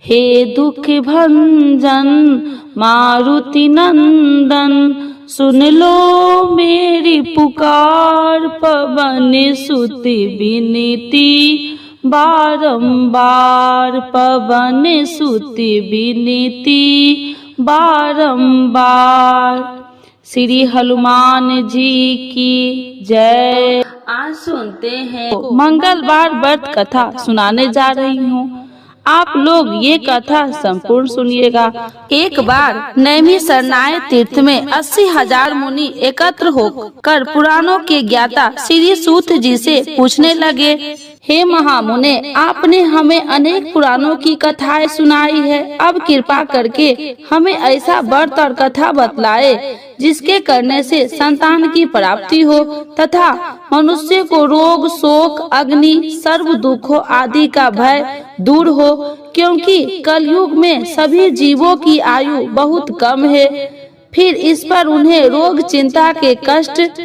हे दुख भंजन मारुति नंदन, सुन लो मेरी पुकार। पवन सुत विनती बारंबार, पवन सुत विनती बारंबार। श्री हनुमान जी की जय। आज सुनते हैं मंगलवार व्रत कथा सुनाने जा रही हूँ। आप लोग ये कथा संपूर्ण सुनिएगा। एक बार नैमिषारण्य तीर्थ में 80,000 मुनि एकत्र होकर पुराणों के ज्ञाता श्री सूत जी से पूछने लगे, हे महामुने, आपने हमें अनेक पुराणों की कथाएं सुनाई है। अब कृपा करके हमें ऐसा व्रत और कथा बतलाए जिसके करने से संतान की प्राप्ति हो तथा मनुष्य को रोग, शोक, अग्नि, सर्व दुखों आदि का भय दूर हो, क्योंकि कलयुग में सभी जीवों की आयु बहुत कम है। फिर इस पर उन्हें रोग, चिंता के कष्ट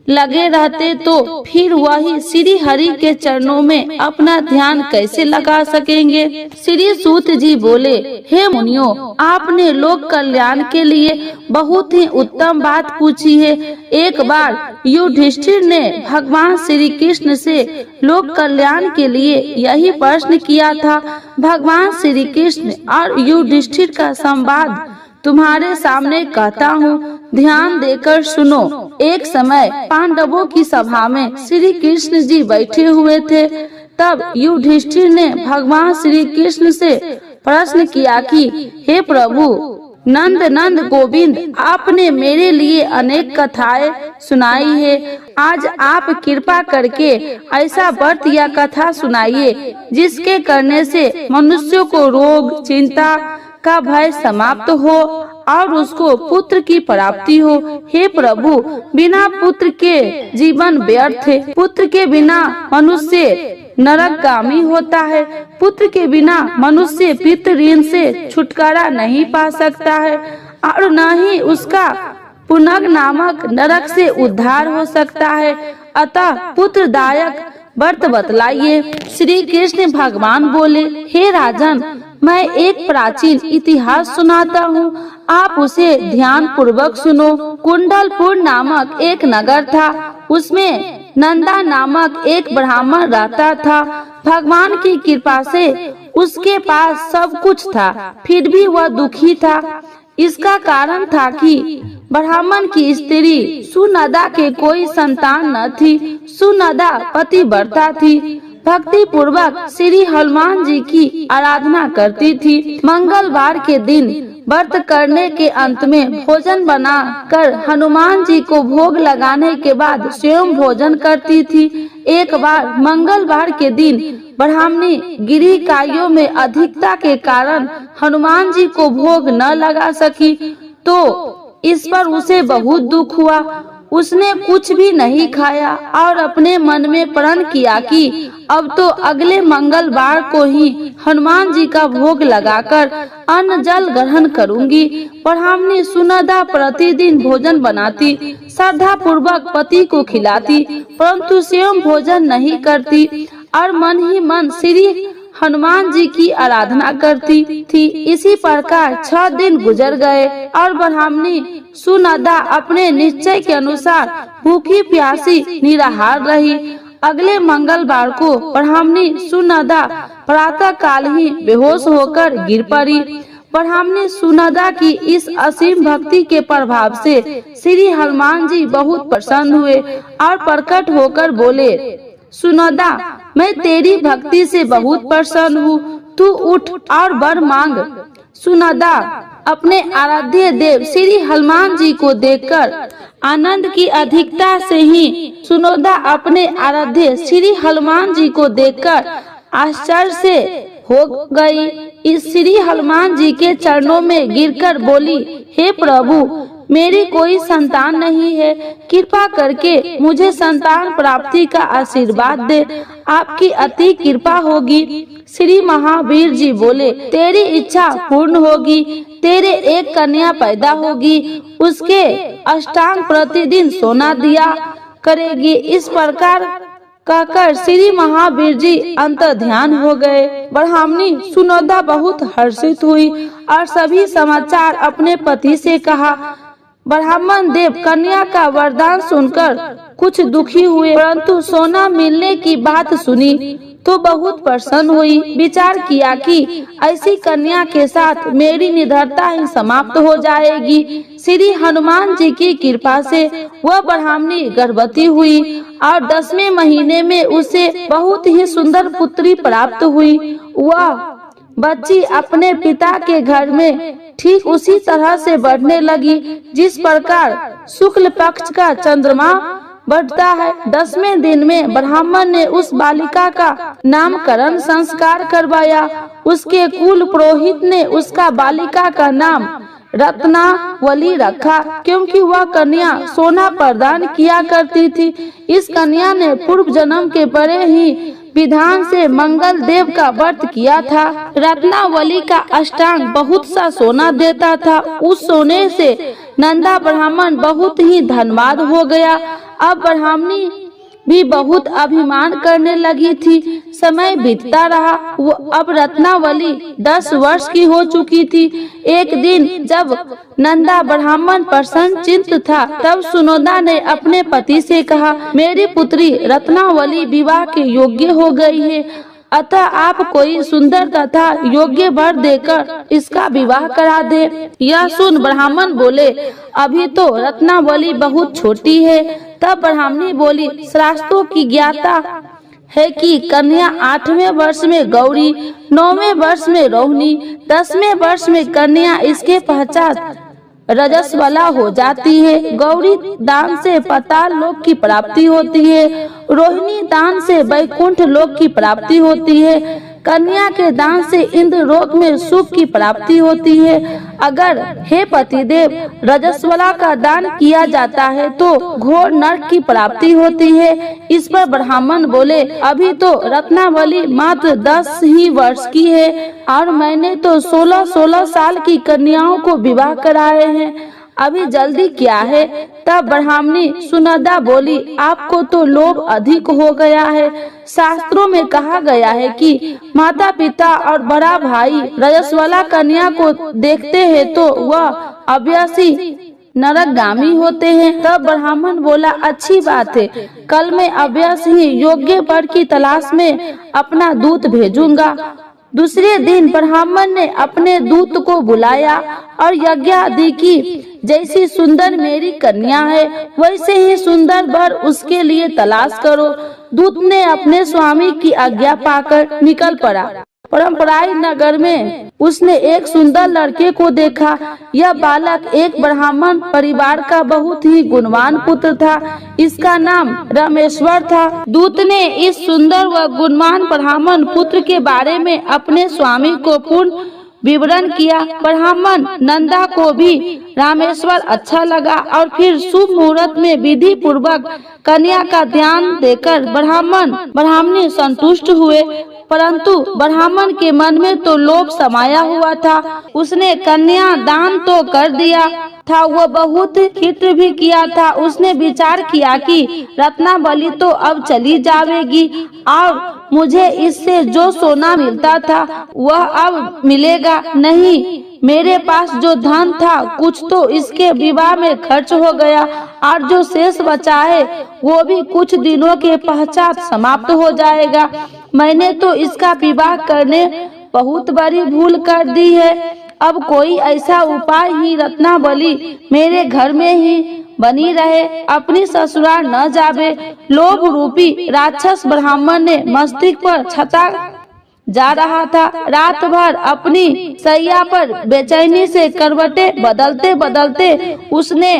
लगे रहते तो फिर वही श्री हरि के चरणों में अपना ध्यान कैसे लगा सकेंगे। श्री सूत जी बोले, हे मुनियों, आपने लोक कल्याण के लिए बहुत ही उत्तम बात पूछी है। एक बार युधिष्ठिर ने भगवान श्री कृष्ण से लोक कल्याण के लिए यही प्रश्न किया था। भगवान श्री कृष्ण और युधिष्ठिर का संवाद तुम्हारे सामने कहता हूँ, ध्यान देकर सुनो। एक समय पांडवों की सभा में श्री कृष्ण जी बैठे हुए थे। तब युधिष्ठिर ने भगवान श्री कृष्ण से प्रश्न किया कि हे प्रभु नंद नंद गोविंद, आपने मेरे लिए अनेक कथाएं सुनाई है। आज आप कृपा करके ऐसा व्रत या कथा सुनाइए जिसके करने से मनुष्य को रोग, चिंता का भय समाप्त हो और उसको पुत्र की प्राप्ति हो। हे प्रभु, बिना पुत्र के जीवन व्यर्थ है। पुत्र के बिना मनुष्य नरकगामी होता है। पुत्र के बिना मनुष्य पितृ ऋण से छुटकारा नहीं पा सकता है और न ही उसका पुनग नामक नरक से उद्धार हो सकता है। अतः पुत्रदायक व्रत बतलाइए। श्री कृष्ण भगवान बोले, हे राजन, मैं एक प्राचीन इतिहास सुनाता हूँ, आप उसे ध्यान पूर्वक सुनो। कुंडलपुर नामक एक नगर था। उसमें नंदा नामक एक ब्राह्मण रहता था। भगवान की कृपा से उसके पास सब कुछ था, फिर भी वह दुखी था। इसका कारण था कि ब्राह्मण की स्त्री सुनदा के कोई संतान न थी। सुनदा पतिव्रता थी, भक्ति पूर्वक श्री हनुमान जी की आराधना करती थी। मंगलवार के दिन व्रत करने के अंत में भोजन बना कर हनुमान जी को भोग लगाने के बाद स्वयं भोजन करती थी। एक बार मंगलवार के दिन ब्राह्मणी गिरिकाइयों में अधिकता के कारण हनुमान जी को भोग न लगा सकी तो इस पर उसे बहुत दुख हुआ। उसने कुछ भी नहीं खाया और अपने मन में प्रण किया कि अब तो अगले मंगलवार को ही हनुमान जी का भोग लगाकर अन्न जल ग्रहण करूंगी। ब्राह्मणी सुनदा प्रतिदिन भोजन बनाती, श्रद्धा पूर्वक पति को खिलाती, परंतु स्वयं भोजन नहीं करती और मन ही मन श्री हनुमान जी की आराधना करती थी। इसी प्रकार 6 दिन गुजर गए और ब्राह्मणी सुनदा अपने निश्चय के अनुसार भूखी प्यासी निराहार रही। अगले मंगलवार को ब्राह्मणी सुनदा प्रातः काल ही बेहोश होकर गिर पड़ी। ब्राह्मणी सुनदा की इस असीम भक्ति के प्रभाव से श्री हनुमान जी बहुत प्रसन्न हुए और प्रकट होकर बोले, सुनदा, मैं तेरी भक्ति से बहुत प्रसन्न हूँ, तू उठ और वर मांग। सुनदा अपने आराध्य देव श्री हनुमान जी को देखकर आनंद की अधिकता से ही सुनदा अपने आराध्य श्री हनुमान जी को देखकर आश्चर्य से हो गई। इस श्री हनुमान जी के चरणों में गिरकर बोली, हे प्रभु, मेरी कोई संतान नहीं है, कृपा करके मुझे संतान प्राप्ति का आशीर्वाद दे, आपकी अति कृपा होगी। श्री महावीर जी बोले, तेरी इच्छा पूर्ण होगी, तेरे एक कन्या पैदा होगी, उसके अष्टांग प्रतिदिन सोना दिया करेगी। इस प्रकार कहकर श्री महावीर जी अंतर ध्यान हो गए। ब्राह्मणी सुनोदा बहुत हर्षित हुई और सभी समाचार अपने पति से कहा। ब्राह्मण देव कन्या का वरदान सुनकर कुछ दुखी हुए, परंतु सोना मिलने की बात सुनी तो बहुत प्रसन्न हुई। विचार किया कि ऐसी कन्या के साथ मेरी निडरता ही समाप्त हो जाएगी। श्री हनुमान जी की कृपा से वह ब्राह्मणी गर्भवती हुई और 10वें महीने में उसे बहुत ही सुंदर पुत्री प्राप्त हुई। वह बच्ची अपने पिता के घर में ठीक उसी तरह से बढ़ने लगी जिस प्रकार शुक्ल पक्ष का चंद्रमा बढ़ता है। 10वें दिन में ब्राह्मण ने उस बालिका का नामकरण संस्कार करवाया। उसके कुल पुरोहित ने उसका बालिका का नाम रत्नावली रखा, क्योंकि वह कन्या सोना प्रदान किया करती थी। इस कन्या ने पूर्व जन्म के बड़े ही विधान से मंगल देव का व्रत किया था। रत्नावली का अष्टांग बहुत सा सोना देता था। उस सोने से नंदा ब्राह्मण बहुत ही धनवान हो गया। अब ब्राह्मणी भी बहुत अभिमान करने लगी थी। समय बीतता रहा। वो अब रत्नावली 10 वर्ष की हो चुकी थी। एक दिन जब नंदा ब्राह्मण प्रसन्न चित्त था, तब सुनोदा ने अपने पति से कहा, मेरी पुत्री रत्नावली विवाह के योग्य हो गई है, अतः आप कोई सुंदर तथा योग्य वर देकर इसका विवाह करा दे। यह सुन ब्राह्मण बोले, अभी तो रत्नावली बहुत छोटी है। तब ब्राह्मणी बोली, शास्त्रों की ज्ञाता है कि कन्या 8वें वर्ष में गौरी, 9वें वर्ष में रोहिणी, 10वें वर्ष में कन्या इसके पश्चात रजस्वला हो जाती है। गौरी दान से पाताल लोक की प्राप्ति होती है, रोहिणी दान से वैकुंठ लोक की प्राप्ति होती है, कन्या के दान से इंद्र लोक में सुख की प्राप्ति होती है। अगर हे पतिदेव रजस्वला का दान किया जाता है तो घोर नरक की प्राप्ति होती है। इस पर ब्राह्मण बोले, अभी तो रत्नावली मात्र 10 ही वर्ष की है और मैंने तो 16-16 साल की कन्याओं को विवाह कराए हैं, अभी जल्दी क्या है। तब ब्राह्मणी सुनोदा बोली, आपको तो लोभ अधिक हो गया है। शास्त्रों में कहा गया है कि माता पिता और बड़ा भाई रजस्वला कन्या को देखते हैं तो वह अवश्य नरकगामी होते हैं। तब ब्राह्मण बोला, अच्छी बात है, कल मैं अवश्य ही योग्य वर की तलाश में अपना दूत भेजूंगा। दूसरे दिन ब्राह्मण ने अपने दूत को बुलाया और यज्ञ आदि की, जैसी सुंदर मेरी कन्या है वैसे ही सुंदर वर उसके लिए तलाश करो। दूत ने अपने स्वामी की आज्ञा पाकर निकल पड़ा। परंपराई नगर में उसने एक सुंदर लड़के को देखा। यह बालक एक ब्राह्मण परिवार का बहुत ही गुणवान पुत्र था। इसका नाम रामेश्वर था। दूत ने इस सुंदर व गुणवान ब्राह्मण पुत्र के बारे में अपने स्वामी को पूर्ण विवरण किया। ब्राह्मण नंदा को भी रामेश्वर अच्छा लगा और फिर शुभ मुहूर्त में विधि पूर्वक कन्या का ध्यान देकर ब्राह्मणी संतुष्ट हुए, परंतु ब्राह्मण के मन में तो लोभ समाया हुआ था। उसने कन्या दान तो कर दिया था, वह बहुत हित भी किया था। उसने विचार किया कि रत्नावली तो अब चली जाएगी और मुझे इससे जो सोना मिलता था वह अब मिलेगा नहीं। मेरे पास जो धन था कुछ तो इसके विवाह में खर्च हो गया और जो शेष बचा है वो भी कुछ दिनों के पश्चात समाप्त हो जाएगा। मैंने तो इसका विवाह करने बहुत बड़ी भूल कर दी है। अब कोई ऐसा उपाय ही रत्नावली मेरे घर में ही बनी रहे, अपनी ससुराल न जावे। लोभ रूपी राक्षस ब्राह्मण ने मस्तिष्क पर छता जा रहा था। रात भर अपनी सैया पर बेचैनी से करवटे बदलते बदलते उसने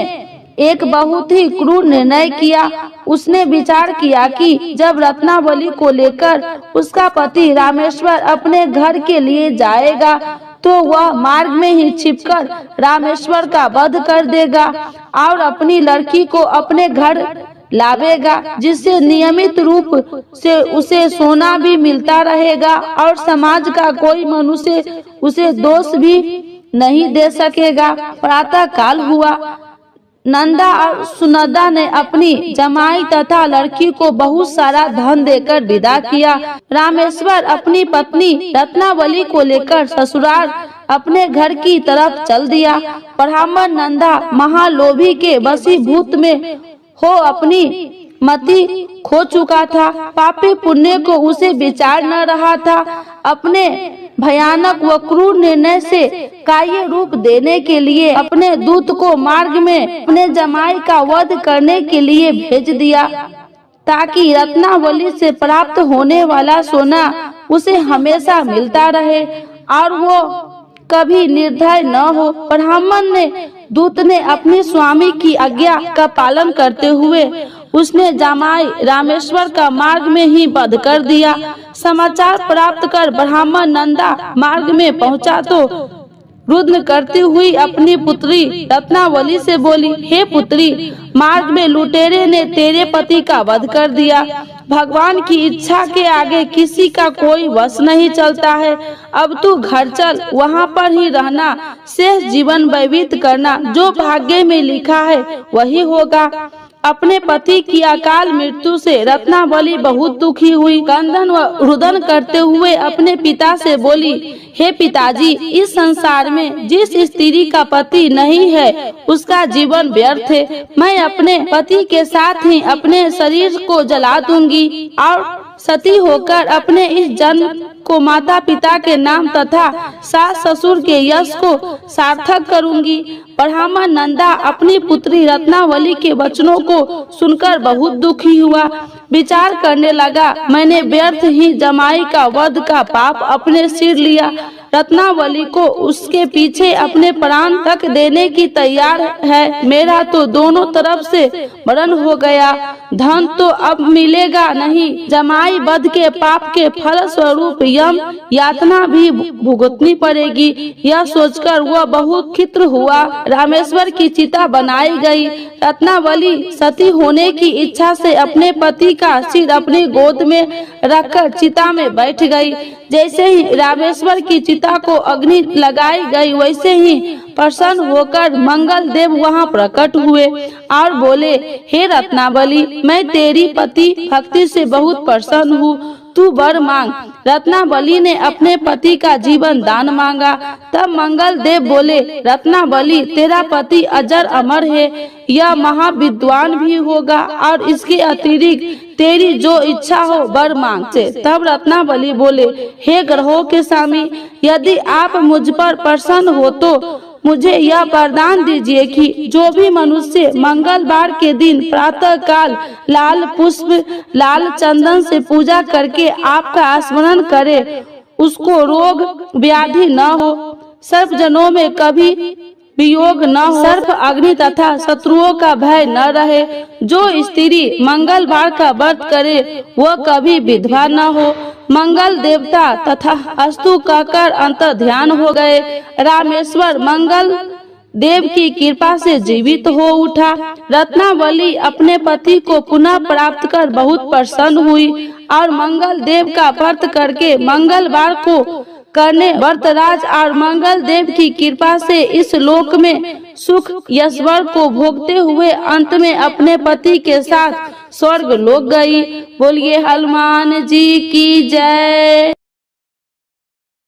एक बहुत ही क्रूर निर्णय किया। उसने विचार किया कि जब रत्नावली को लेकर उसका पति रामेश्वर अपने घर के लिए जाएगा तो वह मार्ग में ही छिपकर रामेश्वर का वध कर देगा और अपनी लड़की को अपने घर लावेगा, जिससे नियमित रूप से उसे सोना भी मिलता रहेगा और समाज का कोई मनुष्य उसे दोष भी नहीं दे सकेगा। प्रातः काल हुआ। नंदा और सुनंदा ने अपनी जमाई तथा लड़की को बहुत सारा धन देकर विदा किया। रामेश्वर अपनी पत्नी रत्नावली को लेकर ससुराल अपने घर की तरफ चल दिया। ब्राह्मण नंदा महालोभी के वशीभूत में हो अपनी मति खो चुका था। पापी पुण्य को उसे विचार न रहा था। अपने भयानक व क्रूर निर्णय से कार्य रूप देने के लिए अपने दूत को मार्ग में अपने जमाई का वध करने के लिए भेज दिया, ताकि रत्नावली से प्राप्त होने वाला सोना उसे हमेशा मिलता रहे और वो कभी निर्दय न हो। ब्राह्मण ने दूत ने अपने स्वामी की आज्ञा का पालन करते हुए उसने जमाई रामेश्वर का मार्ग में ही वध कर दिया। समाचार प्राप्त कर ब्राह्मण नंदा मार्ग में पहुंचा तो रुद्र करती हुई अपनी पुत्री रत्नावली से बोली, हे पुत्री, मार्ग में लुटेरे ने तेरे पति का वध कर दिया। भगवान की इच्छा के आगे किसी का कोई वश नहीं चलता है। अब तू घर चल, वहाँ पर ही रहना, शेष जीवन व्यतीत करना। जो भाग्य में लिखा है वही होगा। अपने पति की अकाल मृत्यु से रत्नावली बहुत दुखी हुई। क्रंदन व रुदन करते हुए अपने पिता से बोली, हे पिताजी, इस संसार में जिस स्त्री का पति नहीं है उसका जीवन व्यर्थ है। मैं अपने पति के साथ ही अपने शरीर को जला दूंगी और सती होकर अपने इस जन्म को माता पिता के नाम तथा सास ससुर के यश को सार्थक करूंगी। ब्राह्मण नंदा अपनी पुत्री रत्नावली के वचनों को सुनकर बहुत दुखी हुआ। विचार करने लगा, मैंने व्यर्थ ही जमाई का वध का पाप अपने सिर लिया। रत्नावली को उसके पीछे अपने प्राण तक देने की तैयार है। मेरा तो दोनों तरफ से मरण हो गया, धन तो अब मिलेगा नहीं। जमाई वध के पाप के फल स्वरूप यम यातना भी भुगतनी पड़ेगी। यह सोचकर वह बहुत खिन्न हुआ। रामेश्वर की चिता बनाई गई। रत्नावली सती होने की इच्छा से अपने पति का सिर अपनी गोद में रखकर चिता में बैठ गई। जैसे ही रामेश्वर की चिता को अग्नि लगाई गई, वैसे ही प्रसन्न होकर मंगल देव वहाँ प्रकट हुए और बोले, हे रत्नावली, मैं तेरी पति भक्ति से बहुत प्रसन्न हूँ, तू वर मांग। रत्नावली ने अपने पति का जीवन दान मांगा। तब मंगल देव बोले, रत्नावली, तेरा पति अजर अमर है, यह महाविद्वान भी होगा और इसके अतिरिक्त तेरी जो इच्छा हो वर मांग से। तब रत्नावली बोले, हे ग्रहों के स्वामी, यदि आप मुझ पर प्रसन्न हो तो मुझे यह वरदान दीजिए कि जो भी मनुष्य मंगलवार के दिन प्रातः काल लाल पुष्प लाल चंदन से पूजा करके आपका स्मरण करे, उसको रोग व्याधि न हो, सर्व जनों में कभी वियोग न हो, सर्प अग्नि तथा शत्रुओं का भय न रहे। जो स्त्री मंगलवार का व्रत करे वह कभी विधवा न हो। मंगल देवता तथा अस्तु कहकर अंतर ध्यान हो गए। रामेश्वर मंगल देव की कृपा से जीवित हो उठा। रत्नावली अपने पति को पुनः प्राप्त कर बहुत प्रसन्न हुई और मंगल देव का व्रत करके मंगलवार को करने व्रतराज और मंगल देव की कृपा से इस लोक में सुख यशवर को भोगते हुए अंत में अपने पति के साथ स्वर्ग लोक गई। बोलिए हनुमान जी की जय।